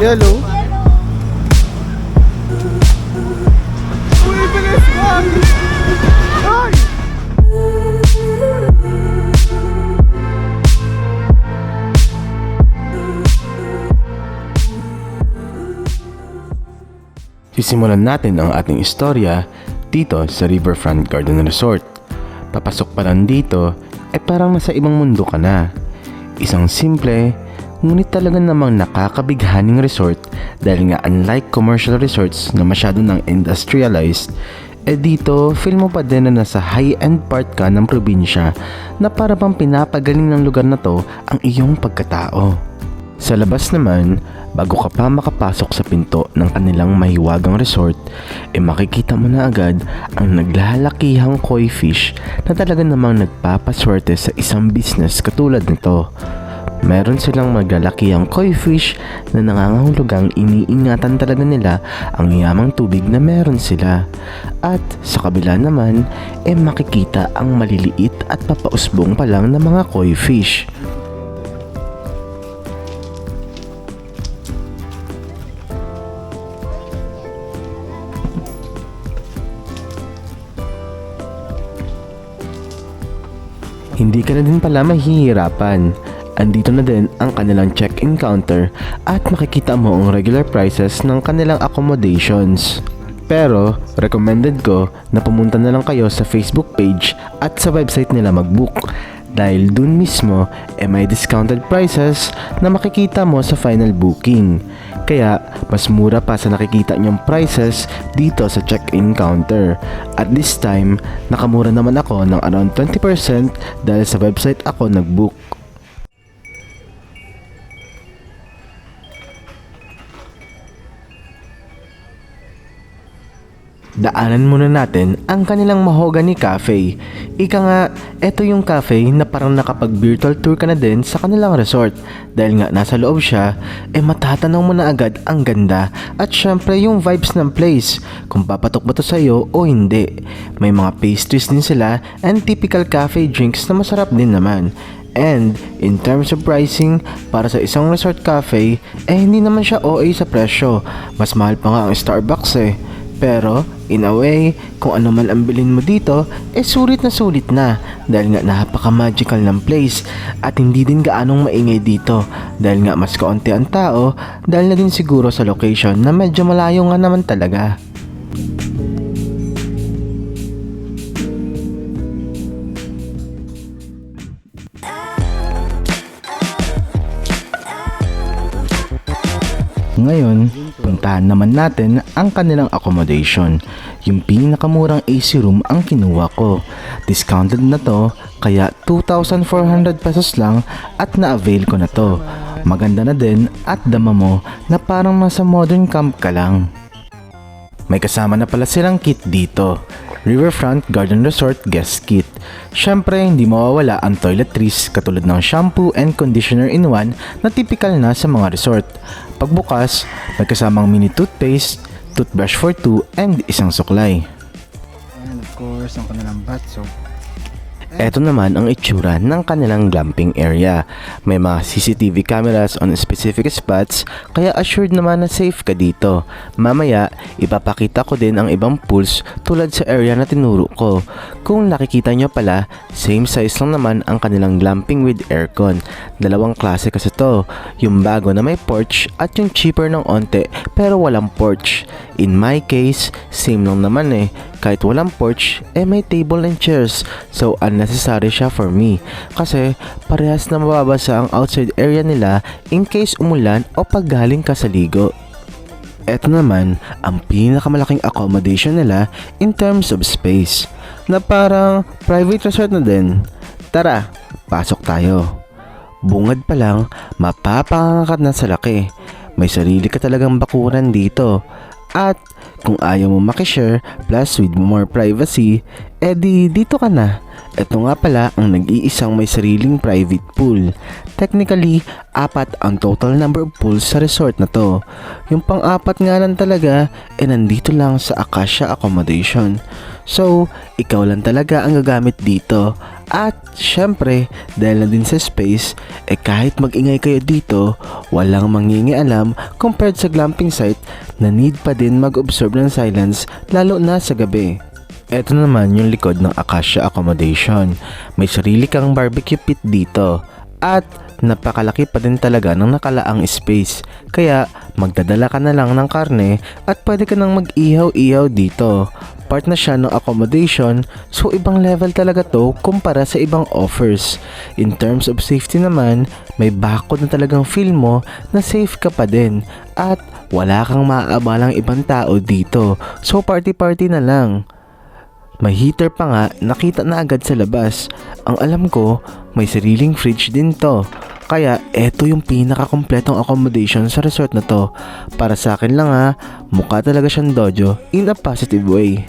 Yellow. Uy, bilis mo! Ay! Sisimulan natin ang ating istorya dito sa Riverfront Garden Resort. Papasok pa lang dito, parang nasa ibang mundo ka na. Isang simple, ngunit talaga namang nakakabighaning resort dahil nga unlike commercial resorts na masyado nang industrialized, dito feel mo pa din na nasa high-end part ka ng probinsya na para bang pinapagaling ng lugar na to ang iyong pagkatao. Sa labas naman, bago ka pa makapasok sa pinto ng kanilang mahiwagang resort, makikita mo na agad ang naglalakihang koi fish na talaga namang nagpapaswerte sa isang business katulad nito. Meron silang maglalakihang koi fish na nangangahulugang iniingatan talaga nila ang yamang tubig na meron sila. At sa kabila naman, makikita ang maliliit at papausbong pa lang na mga koi fish. Hindi ka na din pala mahihirapan. Andito na din ang kanilang check-in counter at makikita mo ang regular prices ng kanilang accommodations. Pero, recommended ko na pumunta na lang kayo sa Facebook page at sa website nila mag-book. Dahil dun mismo, may discounted prices na makikita mo sa final booking. Kaya, mas mura pa sa nakikita nyong prices dito sa check-in counter. At this time, nakamura naman ako ng around 20% dahil sa website ako nag-book. Daanan muna natin ang kanilang Mahogany Cafe. Ika nga, eto yung cafe na parang nakapag-virtual tour ka na din sa kanilang resort. Dahil nga nasa loob siya, matatanaw mo na agad ang ganda at syempre yung vibes ng place, kung papatok ba to sa'yo o hindi. May mga pastries din sila and typical cafe drinks na masarap din naman. And in terms of pricing, para sa isang resort cafe, hindi naman siya OA sa presyo. Mas mahal pa nga ang Starbucks Pero, in a way, kung ano man ang bilhin mo dito, sulit na dahil nga napaka-magical ng place at hindi din gaanong maingay dito dahil nga mas kaunti ang tao dahil na din siguro sa location na medyo malayo nga naman talaga. Ngayon, puntahan naman natin ang kanilang accommodation. Yung pinakamurang AC room ang kinuha ko. Discounted na to, kaya 2,400 pesos lang at na-avail ko na to. Maganda na din at dama mo na parang nasa modern camp ka lang. May kasama na pala silang kit dito. Riverfront Garden Resort Guest Kit. Syempre, hindi mawawala ang toiletries katulad ng shampoo and conditioner in one na typical na sa mga resort. Pagbukas, may kasamang mini toothpaste, toothbrush for 2 and isang suklay. And of course, ang kanilang bath soap. Ito naman ang itsura ng kanilang glamping area. May mga CCTV cameras on specific spots, kaya assured naman na safe ka dito. Mamaya, ipapakita ko din ang ibang pools tulad sa area na tinuro ko. Kung nakikita nyo pala, same size lang naman ang kanilang glamping with aircon. Dalawang klase kasi to, yung bago na may porch at yung cheaper ng onte pero walang porch. In my case, same lang naman kahit walang porch, may table and chairs. So, unnecessary siya for me. Kasi, parehas na mababasa ang outside area nila in case umulan o pag galing ka sa ligo. Ito naman, ang pinakamalaking accommodation nila in terms of space. Na parang private resort na din. Tara, pasok tayo. Bungad pa lang, mapapangakat na sa laki. May sarili ka talagang bakuran dito. At kung ayaw mo makishare plus with more privacy, edi dito ka na. Ito nga pala ang nag-iisang may sariling private pool. Technically, 4 ang total number of pools sa resort na to. Yung pang-4 nga lang talaga, nandito lang sa Acacia Accommodation. So, ikaw lang talaga ang gagamit dito. At syempre, dahil na din sa space, kahit mag-ingay kayo dito, walang mangingialam compared sa glamping site na need pa din mag-observe ng silence lalo na sa gabi. Ito naman yung likod ng Acacia Accommodation. May sarili kang barbecue pit dito. At napakalaki pa din talaga ng nakalaang space. Kaya magdadala ka na lang ng karne at pwede ka nang mag-ihaw-ihaw dito. Part na siya ng accommodation, so ibang level talaga to kumpara sa ibang offers. In terms of safety naman, may bakod na talagang feel mo na safe ka pa din. At wala kang maaabalang ibang tao dito. So party-party na lang. May heater pa nga, nakita na agad sa labas. Ang alam ko, may sariling fridge din to. Kaya eto yung pinaka-kompletong accommodation sa resort na to. Para sa akin lang ha, mukha talaga siyang dojo in a positive way.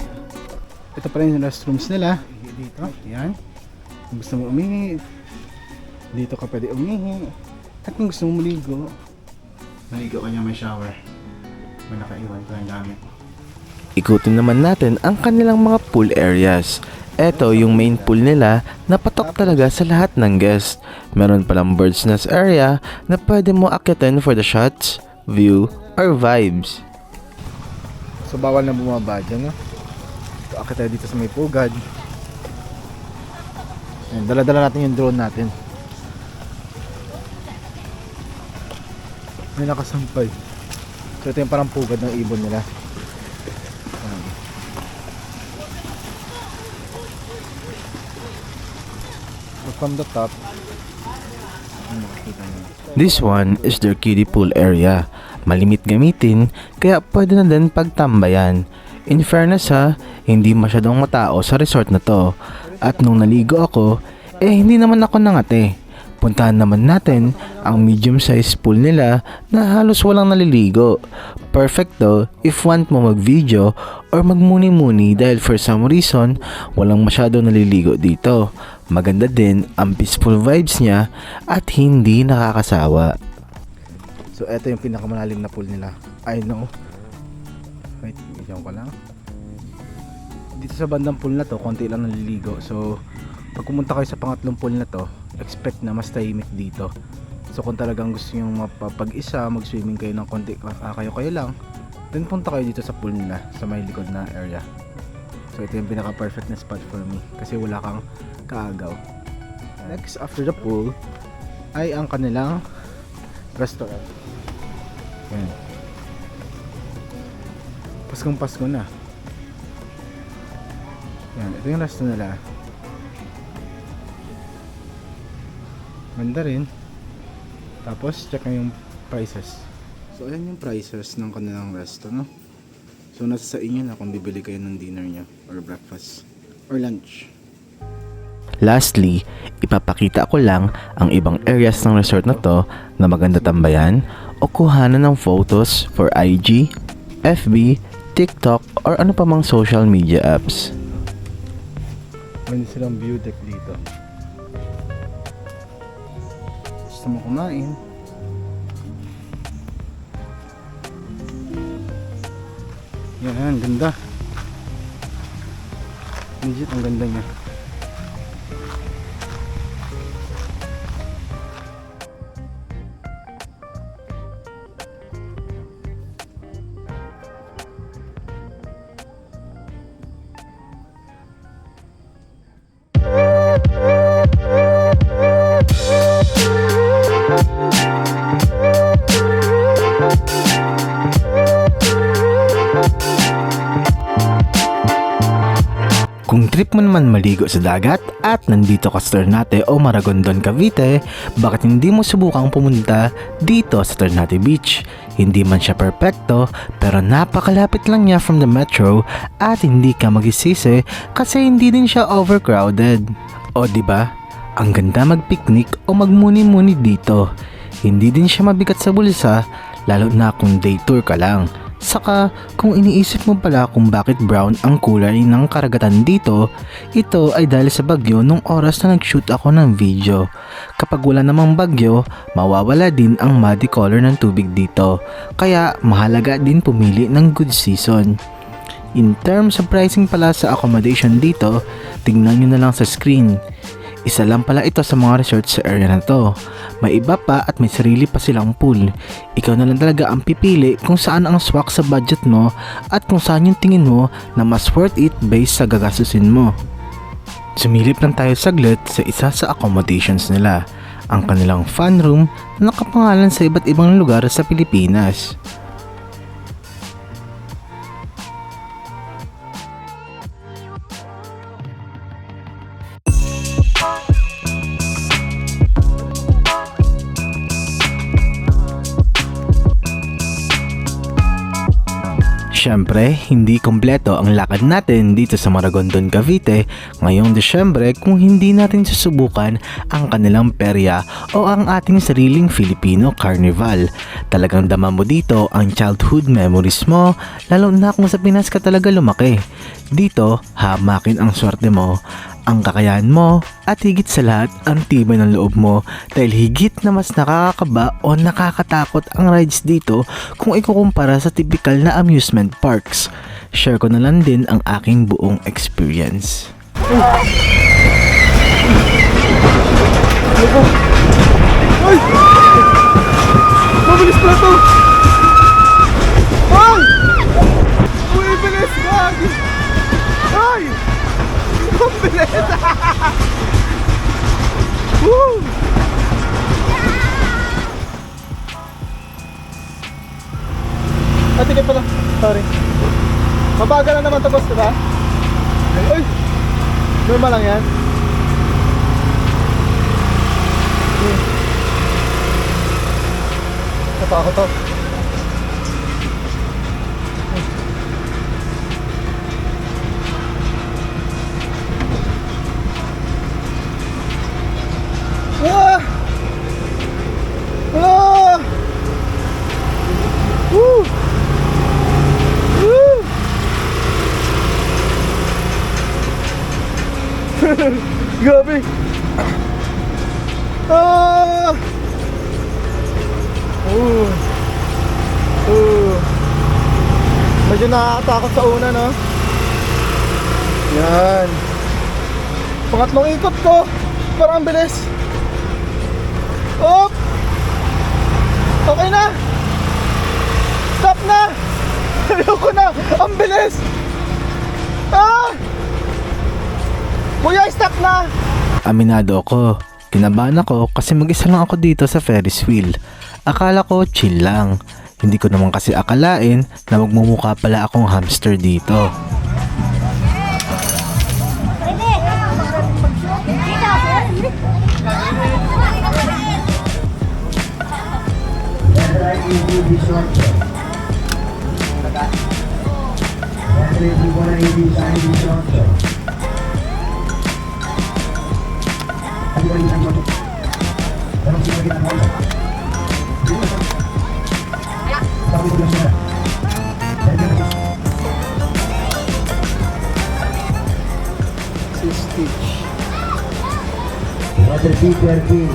Ito pa rin yung restrooms nila. Dito, yan. Kung gusto mo umihi, dito ka pwede umihi. At kung gusto mo maligo, maligo ka niya, may shower. May nakaiwan ko yung gamit. Ikutin naman natin ang kanilang mga pool areas. Ito yung main pool nila na patok talaga sa lahat ng guest. Meron palang bird's nest area na pwede mo akitin for the shots, view, or vibes. So bawal na bumaba dyan, no? So akit tayo dito sa may pugad. Ayan, dala-dala natin yung drone natin. May nakasampay. So ito yung parang pugad ng ibon nila. From the top, This one is their kiddie pool area. Malimit gamitin, kaya pwede na din pagtambayan. In fairness ha, hindi masyadong matao sa resort na to. At nung naligo ako, hindi naman ako nangate. Puntahan naman natin ang medium size pool nila na halos walang naliligo. Perfect to if want mo mag-video or magmuni-muni dahil for some reason, walang masyado naliligo dito. Maganda din ang peaceful vibes niya at hindi nakakasawa. so eto yung pinakamalalim na pool nila. I know. Wait, bigyan ko lang. Dito sa bandang pool na to, konti lang naliligo. So, pag pumunta kayo sa pangatlong pool na to, expect na mas tahimik dito. So kung talagang gusto nyo mapapag-isa, mag-swimming kayo ng konti, kayo lang, then punta kayo dito sa pool nila, sa may likod na area. So ito yung pinaka-perfect na spot for me, kasi wala kang kaagaw. Next after the pool, ay ang kanilang restaurant. Yan. Paskong Pasko na. Yan, ito yung restaurant nila. Ganda rin. Tapos check na yung prices. So ayan yung prices ng kanilang resto, no? So nasa sa inyo na kung bibili kayo ng dinner nyo or breakfast or lunch. Lastly, ipapakita ko lang ang ibang areas ng resort na to na maganda tambayan o kuhanan ng photos for IG, FB, TikTok or ano pa mang social media apps. Meron silang view deck dito. Gusto mo kumain? Yan, ganda. Legit, ang ganda niya. Kung trip mo naman maligo sa dagat at nandito ka sa Ternate o Maragondon, Cavite, bakit hindi mo subukang pumunta dito sa Ternate Beach? Hindi man siya perpekto pero napakalapit lang niya from the metro at hindi ka magsisisi kasi hindi din siya overcrowded. O diba? Ang ganda mag-picnic o magmuni-muni dito. Hindi din siya mabigat sa bulsa lalo na kung day tour ka lang. Saka kung iniisip mo pala kung bakit brown ang kulay ng karagatan dito, ito ay dahil sa bagyo nung oras na nag-shoot ako ng video. Kapag wala namang bagyo, mawawala din ang muddy color ng tubig dito. Kaya mahalaga din pumili ng good season. In terms of pricing pala sa accommodation dito, tingnan nyo na lang sa screen. Isa lang pala ito sa mga resort sa area na to. May iba pa at may sarili pa silang pool. Ikaw na lang talaga ang pipili kung saan ang swak sa budget mo at kung saan yung tingin mo na mas worth it based sa gagastusin mo. Sumilip lang tayo saglit sa isa sa accommodations nila, ang kanilang fun room na nakapangalan sa iba't ibang lugar sa Pilipinas. Siyempre, hindi kompleto ang lakad natin dito sa Maragondon, Cavite ngayong Desyembre kung hindi natin susubukan ang kanilang perya o ang ating sariling Filipino Carnival. Talagang dama mo dito ang childhood memories mo, lalo na kung sa Pinas ka talaga lumaki. Dito, hamakin ang swerte mo, ang kakayahan mo, at higit sa lahat ang tibay ng loob mo dahil higit na mas nakakakaba o nakakatakot ang rides dito kung ikukumpara sa typical na amusement parks. Share ko na lang din ang aking buong experience. Ay! Mabilis pala to! Ay! Uy, bilis! Gagi! Ay! Ang bilis! Woo! Ah, tigil pala. Sorry. Mabagal na naman ito, boss, diba? Ay! Normal lang yan. Natakot to. Ah! Ah! Woo! Woo! Grabe! Ah! Medyo nakakatakot sa una, no? Yan. Pangatlong ikot ko. Parang ang bilis. Op! Okay na! Stop na! Ayoko na! Ang bilis! Ah! Kuya, stop na! Aminado ako, kinabahan ako kasi mag-isa lang ako dito sa Ferris wheel. Akala ko chill lang. Hindi ko naman kasi akalain na magmumukha pala akong hamster dito. Si Stitch. Water Peter King.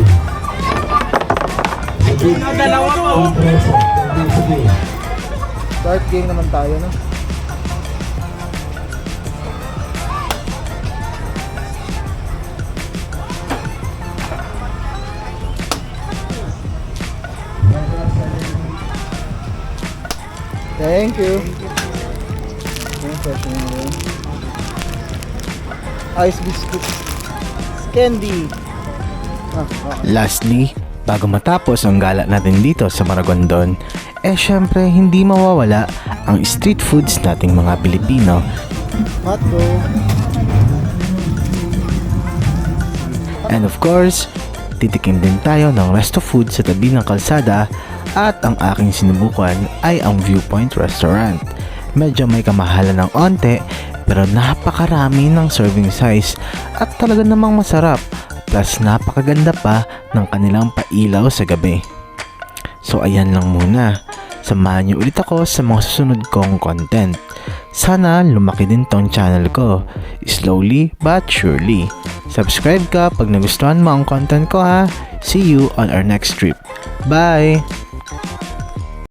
Dalawa po. Dark game naman tayo, no? Thank you. Ice biscuits. Candy. Lastly, bago matapos ang gala natin dito sa Maragondon, syempre hindi mawawala ang street foods nating mga Pilipino. Hotgo. And of course, titikim din tayo ng resto food sa tabi ng kalsada at ang aking sinubukan ay ang Viewpoint Restaurant. Medyo may kamahalan ng onte pero napakarami ng serving size at talaga namang masarap. Plus napakaganda pa ng kanilang pailaw sa gabi. So ayan lang muna. Samahan niyo ulit ako sa mga susunod kong content. Sana lumaki din tong channel ko, slowly but surely. Subscribe ka pag nagustuhan mo ang content ko ha. See you on our next trip. Bye!